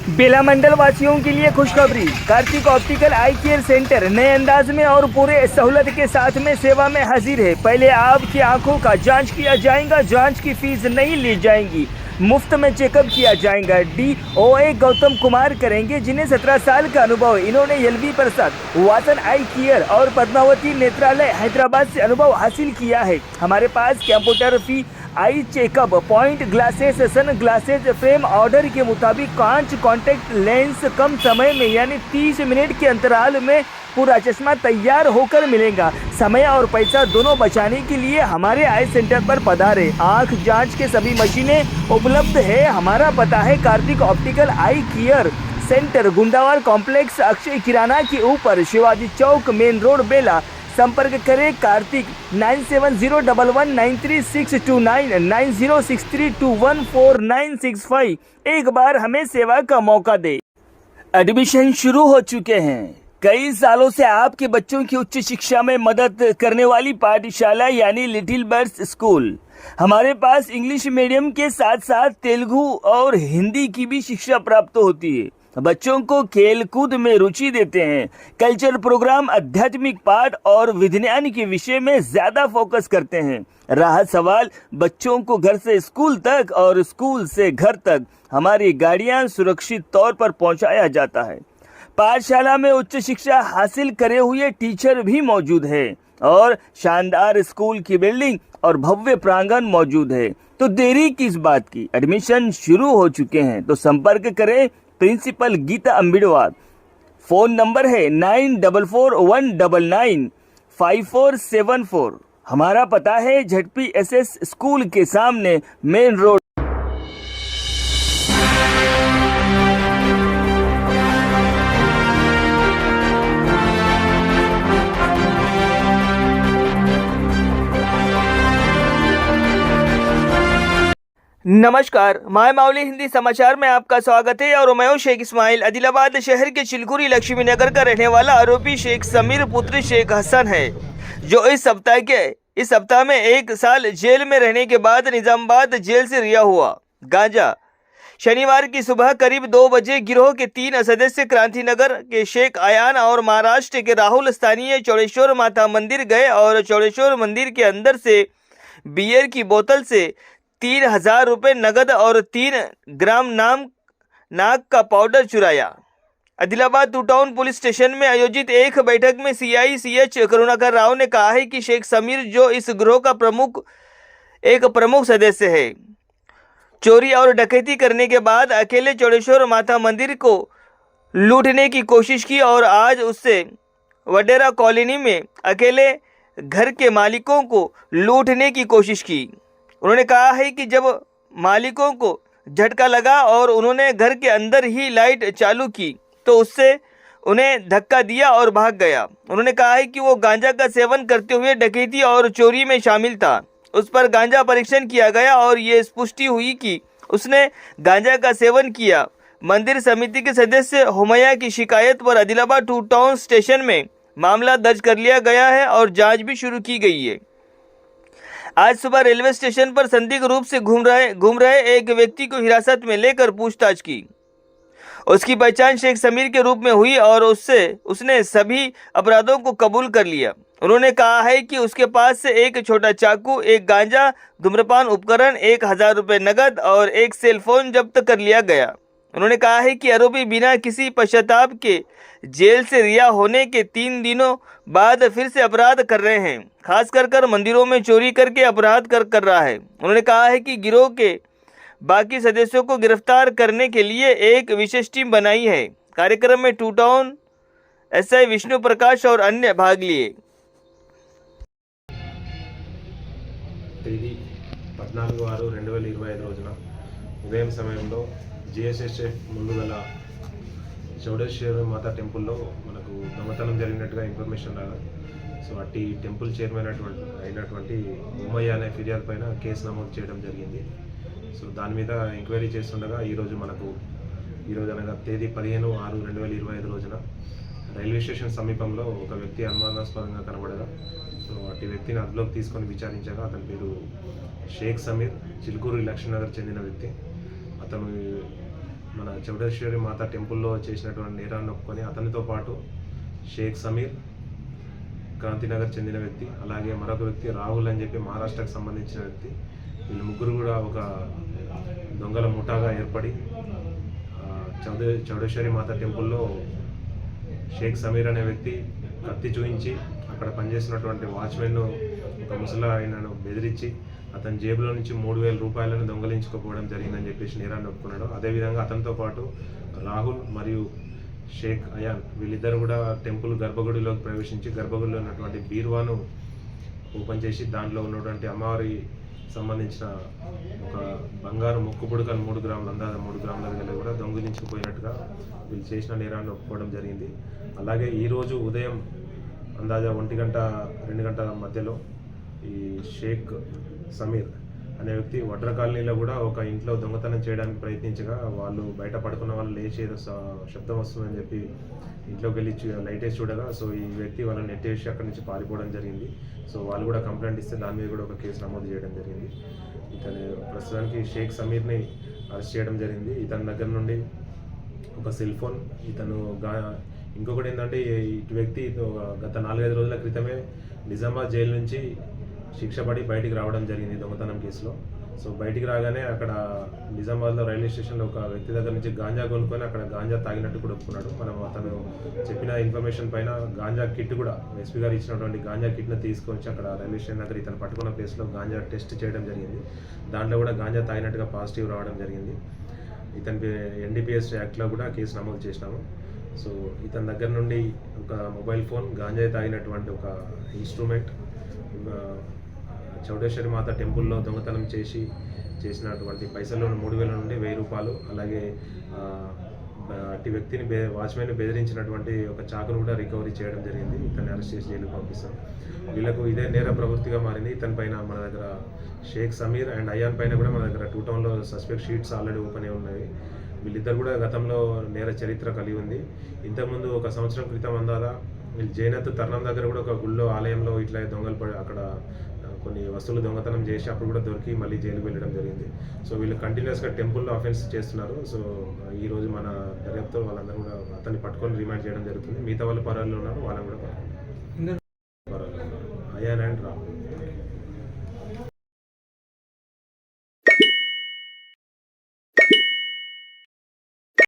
बेला मंडल वासियों के लिए खुशखबरी। कार्तिक ऑप्टिकल आई केयर सेंटर नए अंदाज में और पूरे सहूलत के साथ में सेवा में हाजिर है। पहले आपकी आंखों का जांच किया जाएगा। जांच की फीस नहीं ली जाएगी, मुफ्त में चेकअप किया जाएगा। DOA गौतम कुमार करेंगे, जिन्हें 17 साल का अनुभव है। इन्होंने LV प्रसाद, वासन आई केयर और पद्मावती नेत्रालय हैदराबाद से अनुभव हासिल किया है। हमारे पास computer fee, eye checkup, point glasses, sun glasses, frame order के मुताबिक कांच कॉन्टेक्ट लेंस कम समय में यानी 30 मिनट के अंतराल में पूरा चश्मा तैयार होकर मिलेगा। समय और पैसा दोनों बचाने के लिए हमारे आई सेंटर पर पधारे। आंख जांच के सभी मशीनें उपलब्ध है। हमारा पता है कार्तिक ऑप्टिकल आई केयर सेंटर, गुंडावाल कॉम्प्लेक्स, अक्षय किराना के ऊपर, शिवाजी चौक, मेन रोड, बेला। संपर्क करें कार्तिक 9701193629 9063214965। एक बार हमें सेवा का मौका दे। एडमिशन शुरू हो चुके हैं। कई सालों से आपके बच्चों की उच्च शिक्षा में मदद करने वाली पाठशाला यानी लिटिल बर्ड्स स्कूल। हमारे पास इंग्लिश मीडियम के साथ साथ तेलुगु और हिंदी की भी शिक्षा प्राप्त होती है। बच्चों को खेल कूद में रुचि देते हैं। कल्चर प्रोग्राम, आध्यात्मिक पाठ और विज्ञान के विषय में ज्यादा फोकस करते हैं। राहत सवाल, बच्चों को घर से स्कूल तक और स्कूल से घर तक हमारी गाड़ियां सुरक्षित तौर पर पहुंचाया जाता है। पाठशाला में उच्च शिक्षा हासिल करे हुए टीचर भी मौजूद है और शानदार स्कूल की बिल्डिंग और भव्य प्रांगण मौजूद है। तो देरी किस बात की, एडमिशन शुरू हो चुके हैं। तो संपर्क करें प्रिंसिपल गीता अम्बिडवार। फोन नंबर है 9441995474। हमारा पता है ZPSS स्कूल के सामने, मेन रोड। नमस्कार, माय माउली हिंदी समाचार में आपका स्वागत है और मैं हूं शेख इस्माइल। आदिलाबाद शहर के चिलकुरी लक्ष्मी नगर का रहने वाला आरोपी शेख समीर पुत्र शेख हसन है, जो इस सप्ताह में 1 साल जेल में रहने के बाद निजामाबाद जेल से रिहा हुआ। गांजा शनिवार की सुबह करीब 2 बजे गिरोह के 3 सदस्य क्रांतिनगर के शेख आयान और महाराष्ट्र के राहुल स्थानीय चौड़ेश्वर माता मंदिर गए और चौड़ेश्वर मंदिर के अंदर से बियर की बोतल से 3000 रुपये नगद और 3 ग्राम नाक का पाउडर चुराया। Adilabad two town police station में आयोजित एक बैठक में CI करुणाकर राव ने कहा है कि शेख समीर, जो इस गिरोह का प्रमुख सदस्य है, चोरी और डकैती करने के बाद अकेले चौड़ेश्वर माता मंदिर को लूटने की कोशिश की और आज उससे वडेरा कॉलोनी में अकेले घर के मालिकों को लूटने की कोशिश की। उन्होंने कहा है कि जब मालिकों को झटका लगा और उन्होंने घर के अंदर ही लाइट चालू की तो उससे उन्हें धक्का दिया और भाग गया। उन्होंने कहा है कि वो गांजा का सेवन करते हुए डकैती और चोरी में शामिल था। उस पर गांजा परीक्षण किया गया और ये पुष्टि हुई कि उसने गांजा का सेवन किया। मंदिर समिति के सदस्य हुमैया की शिकायत पर आदिलाबाद टू टाउन स्टेशन में मामला दर्ज कर लिया गया है और जाँच भी शुरू की गई है। आज सुबह रेलवे स्टेशन पर संदिग्ध रूप से घूम रहे एक व्यक्ति को हिरासत में लेकर पूछताछ की। उसकी पहचान शेख समीर के रूप में हुई और उसने सभी अपराधों को कबूल कर लिया। उन्होंने कहा है कि उसके पास से एक छोटा चाकू, एक गांजा, धूम्रपान उपकरण, 1000 रुपये नगद और एक सेल फोन जब्त कर लिया गया। उन्होंने कहा है कि आरोपी बिना किसी पश्चाताप के जेल से रिहा होने के 3 दिनों बाद फिर से अपराध कर रहे हैं, खास कर मंदिरों में चोरी करके अपराध कर रहा है। उन्होंने कहा है कि गिरोह के बाकी सदस्यों को गिरफ्तार करने के लिए एक विशेष टीम बनाई है। कार्यक्रम में टू टाउन SI विष्णु प्रकाश और अन्य भाग लिए। తేదీ 14/6/2025 రోజున ఉదయం సమయంలో GSSF ముందు గల చౌడేశ్వర మాతా టెంపుల్లో మనకు దొంగతనం జరిగినట్టుగా ఇన్ఫర్మేషన్ రాగా, సో అట్టి టెంపుల్ చైర్మన్ అయినటువంటి ఉమ్మయ్య అనే ఫిర్యాదు పైన కేసు నమోదు చేయడం జరిగింది. సో దాని మీద ఎంక్వైరీ చేస్తుండగా ఈరోజు అనగా తేదీ 15/6/2025 రోజున రైల్వే స్టేషన్ సమీపంలో ఒక వ్యక్తి అనుమానాస్పదంగా కనబడగా, సో అట్టి వ్యక్తిని అదుపులోకి తీసుకొని విచారించగా అతని పేరు షేక్ సమీర్, చిలుకూరు లక్ష్మీనగర్ చెందిన వ్యక్తి. అతను మన చౌడేశ్వరి మాత టెంపుల్లో చేసినటువంటి నేరాన్ని ఒప్పుకొని అతనితో పాటు షేక్ సమీర్ క్రాంతినగర్ చెందిన వ్యక్తి, అలాగే మరొక వ్యక్తి రాహుల్ అని చెప్పి మహారాష్ట్రకు సంబంధించిన వ్యక్తి, వీళ్ళు ముగ్గురు కూడా ఒక దొంగల ముఠాగా ఏర్పడి చౌడేశ్వరి మాత టెంపుల్లో షేక్ సమీర్ అనే వ్యక్తి కత్తి చూయించి అక్కడ పనిచేసినటువంటి వాచ్మెన్ ఒక ముసలా ఆయనను బెదిరించి అతని జేబులో నుంచి 3,000 రూపాయలను దొంగలించుకోపోవడం జరిగిందని చెప్పేసి నేరాన్ని ఒప్పుకున్నాడు. అదేవిధంగా అతనితో పాటు రాహుల్ మరియు షేక్ అయాన్ వీళ్ళిద్దరు కూడా టెంపుల్ గర్భగుడిలోకి ప్రవేశించి గర్భగుడిలో ఉన్నటువంటి బీరువాను ఓపెన్ చేసి దాంట్లో ఉన్నటువంటి అమ్మవారి సంబంధించిన ఒక బంగారు ముక్కు పుడకలు 3 గ్రాములు అందాజ 3 గ్రాముల విలువ కూడా దొంగిలించుకుపోయినట్టుగా వీళ్ళు చేసిన నేరాన్ని ఒప్పుకోవడం జరిగింది. అలాగే ఈరోజు ఉదయం అందాజ 1 గంట 2 గంటల మధ్యలో ఈ షేక్ సమీర్ అనే వ్యక్తి వడ్ర కాలనీలో కూడా ఒక ఇంట్లో దొంగతనం చేయడానికి ప్రయత్నించగా వాళ్ళు బయట పడుకున్న వాళ్ళు లేచి ఏదో శబ్దం వస్తుందని చెప్పి ఇంట్లోకి వెళ్ళి లైట్ వేసి చూడగా సో ఈ వ్యక్తి వాళ్ళని నెట్టేసి అక్కడి నుంచి పారిపోవడం జరిగింది. సో వాళ్ళు కూడా కంప్లైంట్ ఇస్తే దాని మీద కూడా ఒక కేసు నమోదు చేయడం జరిగింది. ఇతను ప్రస్తుతానికి షేక్ సమీర్ని అరెస్ట్ చేయడం జరిగింది. ఇతని దగ్గర నుండి ఒక సెల్ ఫోన్, ఇతను ఇంకొకటి ఏంటంటే ఇటు వ్యక్తి గత 4-5 రోజుల క్రితమే నిజామాబాద్ జైలు నుంచి శిక్ష పడి బయటికి రావడం జరిగింది దొంగతనం కేసులో. సో బయటికి రాగానే అక్కడ నిజామాబాద్లో రైల్వే స్టేషన్లో ఒక వ్యక్తి దగ్గర నుంచి గాంజా కొనుక్కొని అక్కడ గాంజా తాగినట్టు కూడా ఒప్పుకున్నాడు. మనం అతను చెప్పిన ఇన్ఫర్మేషన్ పైన గాంజా కిట్ కూడా ఎస్పీ గారు ఇచ్చినటువంటి గాంజా కిట్ను తీసుకొని అక్కడ రైల్వే స్టేషన్ దగ్గర ఇతను పట్టుకున్న ప్లేస్లో గాంజా టెస్ట్ చేయడం జరిగింది. దాంట్లో కూడా గాంజా తాగినట్టుగా పాజిటివ్ రావడం జరిగింది. ఇతని NDPS యాక్ట్లో కూడా కేసు నమోదు చేసినాము. సో ఇతని దగ్గర నుండి ఒక మొబైల్ ఫోన్, గాంజా తాగినటువంటి ఒక ఇన్స్ట్రుమెంట్, చౌడేశ్వరి మాత టెంపుల్లో దొంగతనం చేసినటువంటి పైసల్లో 3,000 నుండి 1,000 రూపాయలు, అలాగే అట్టి వ్యక్తిని వాచ్మెన్ బెదిరించినటువంటి ఒక చాకును కూడా రికవరీ చేయడం జరిగింది. ఇతన్ని అరెస్ట్ చేసి జైలుకు పంపిస్తాం. వీళ్ళకు ఇదే నేర ప్రవృత్తిగా మారింది. ఇతని పైన మన దగ్గర షేక్ సమీర్ అండ్ అయాన్ పైన కూడా మన దగ్గర 2 టౌన్లో సస్పెక్ట్ షీట్స్ ఆల్రెడీ ఓపెన్ అయి ఉన్నాయి. వీళ్ళిద్దరు కూడా గతంలో నేర చరిత్ర కలిగి ఉంది. ఇంతకుముందు 1 సంవత్సరం క్రితం అందాదా వీళ్ళు జైనత్ తర్ణం దగ్గర కూడా ఒక గుళ్ళో ఆలయంలో ఇట్లా దొంగలు పడి అక్కడ కొన్ని వస్తువులు దొంగతనం చేసి అప్పుడు కూడా దొరికి మళ్ళీ జైలుకు వెళ్ళడం జరిగింది. సో వీళ్ళు కంటిన్యూస్గా టెంపుల్లో అఫెన్స్ చేస్తున్నారు. సో ఈరోజు మన దర్యాప్తుతో వాళ్ళందరూ కూడా అతన్ని పట్టుకొని రిమాండ్ చేయడం జరుగుతుంది. మిగతా వాళ్ళు పరాల్లో ఉన్నారు, వాళ్ళని కూడా పట్టుకుంటారు. అయాన్ అండ్ రాహుల్.